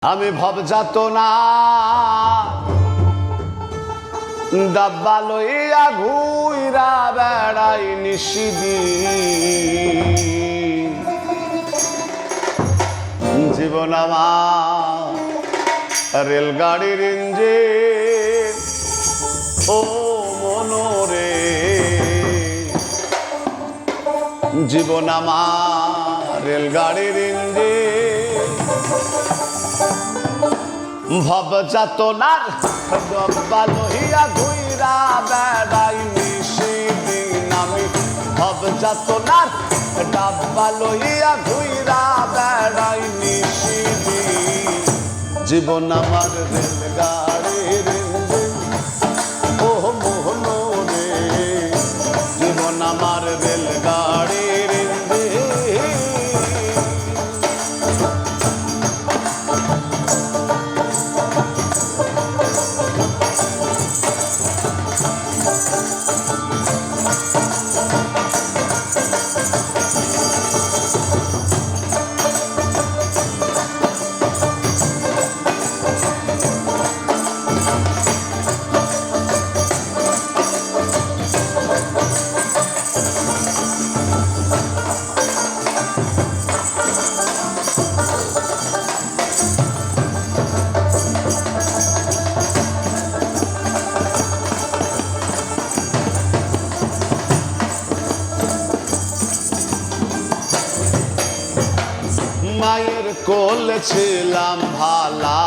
আমি ভব যাতনা ডাব্বা লইয়া ঘুইরা বেড়াই নিশিদিন। জীবন আমার রেলগাড়ির ইঞ্জিন, ও মনোরে জীবন আমার রেলগাড়ির ইঞ্জিন। ভব যাতনার ডাব্বা লইয়া ঘুইরা বেড়াই নিশিদিন। আমি ভব যাতনার ডাব্বা লইয়া ঘুইরা বেড়াই নিশিদিন। জীবন আমার রেলগাড়ির ইঞ্জিন, ও মোহনরে জীবন আমার রেলগাড়ির ইঞ্জিন। মায়ের কোলে ছিলাম ভালা,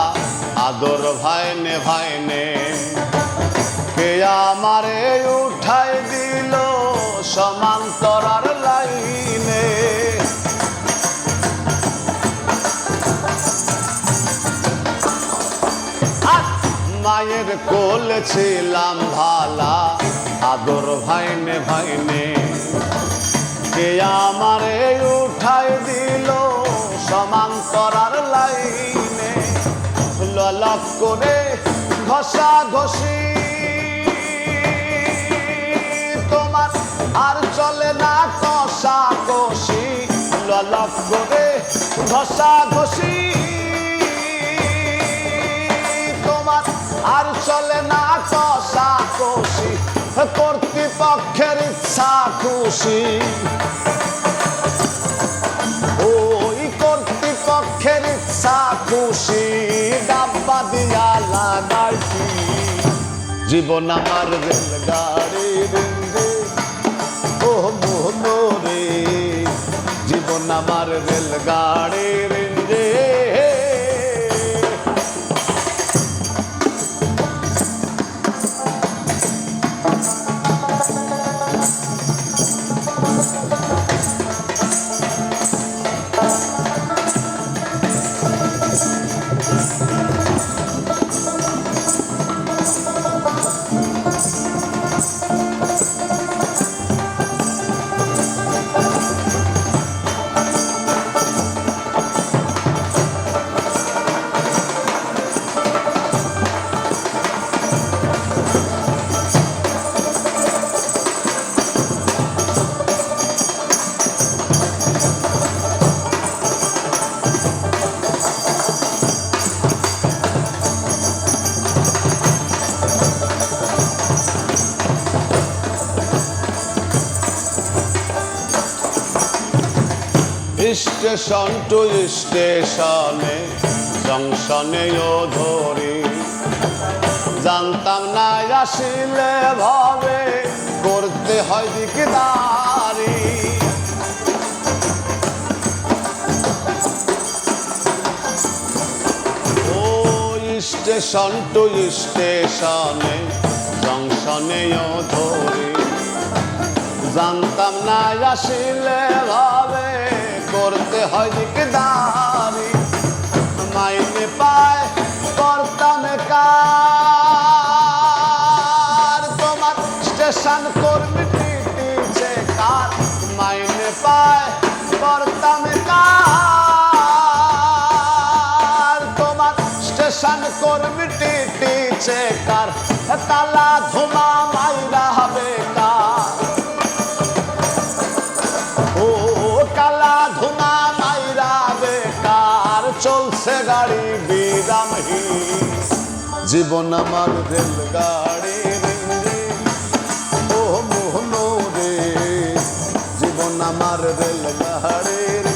আদর ভাইনে ভাইনে, কে আমারে উঠাই দিল সমান্তরার লাইনে। মায়ের কোলে ছিলাম ভালা, আদর ভাইনে ভাইনে, কে আমারে উঠাই দিল সমান্তরার লাইনে। ললক করে ঘষা ঘষি তোমার আর চলে না কষা কষি। ললক করে ঘষা ঘষি তোমার আর চলে না কষা কষি। কর্তৃপক্ষের ইচ্ছা খুশি, ওই কর্তৃপক্ষের ইচ্ছা খুশি ডাব্বা দিয়া লাগাইছি। জীবন আমার রেলগাড়ির ইঞ্জিন, ও মোহনরে জীবন আমার রেলগাড়ির ইঞ্জিন। স্টেশন টু স্টেশনে জংশনেও ধরি, জানতাম না আসিলে ভাবে করতে হয় দিকদারি। ও স্টেশন টু স্টেশনে জংশনেও ধরি, জানতাম না আসিলে ভাবে করতে হয় দিকদারি। মাইনে পায় করতাম কার, তোমার স্টেশন কর্মী টিটিছে কার। মাইনে পায় করতাম কার, তোমার স্টেশন কর্মী টিটিছে কার। তালা ধুমা মাইরা হবে কার, ও কালা ধুমা মাইরা বেকার। চলছে গাড়ি নাহি জীবন আমার রেলগাড়ি রে ও মোহন রে জীবন আমার রেলগাড়ি রে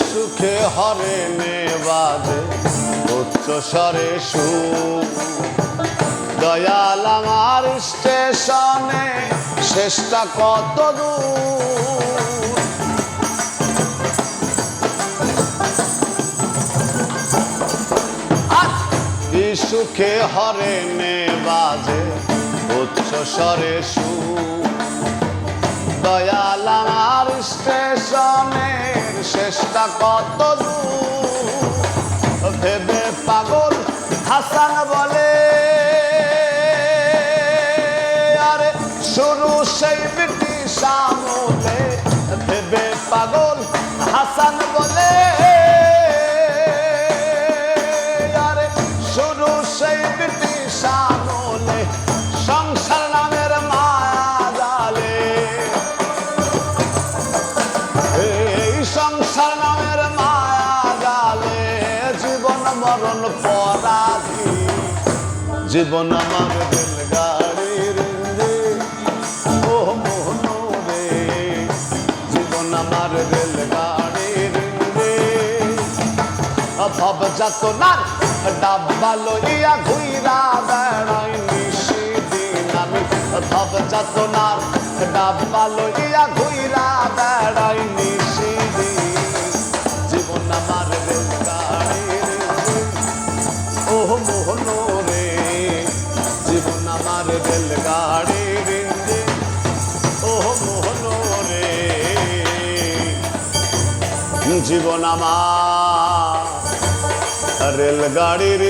সুখে হরে নে বাজে উচ্চ স্বরে সুর দয়াল আমার স্টেশনে শেষটা কত দূর কি সুখে হরে নে বাজে উচ্চ স্বরে সুর দয়াল আমার স্টেশনে শেষটা কত দূর ভেবে পাগল হাসান বলে আরে শুরু সেই ব্রিটিশ আমলে ভেবে পাগল হাসান বলে আরে শুরু সেই ব্রিটিশ আমলে সংসার নামের মায়া জালে সংসার নামের মায়া জালে জীবন মরণ পরাধী জীবন আমার রেলগাড়ির রে ও মোহন রে জীবন আমার রেলগাড়ির রে ভব যাতনার ডাব্বা লইয়া ঘুইরা বেড়াই নিশিদিন আমি ভব যাতনার ডাব্বা লইয়া ঘুইরা বেড়াই নিশিদিন জীবন আমার রেলগাড়ির ও মোহন রে জীবন আমার রেলগাড়ির ও মোহন রে জীবন আমার রেলগাড়ির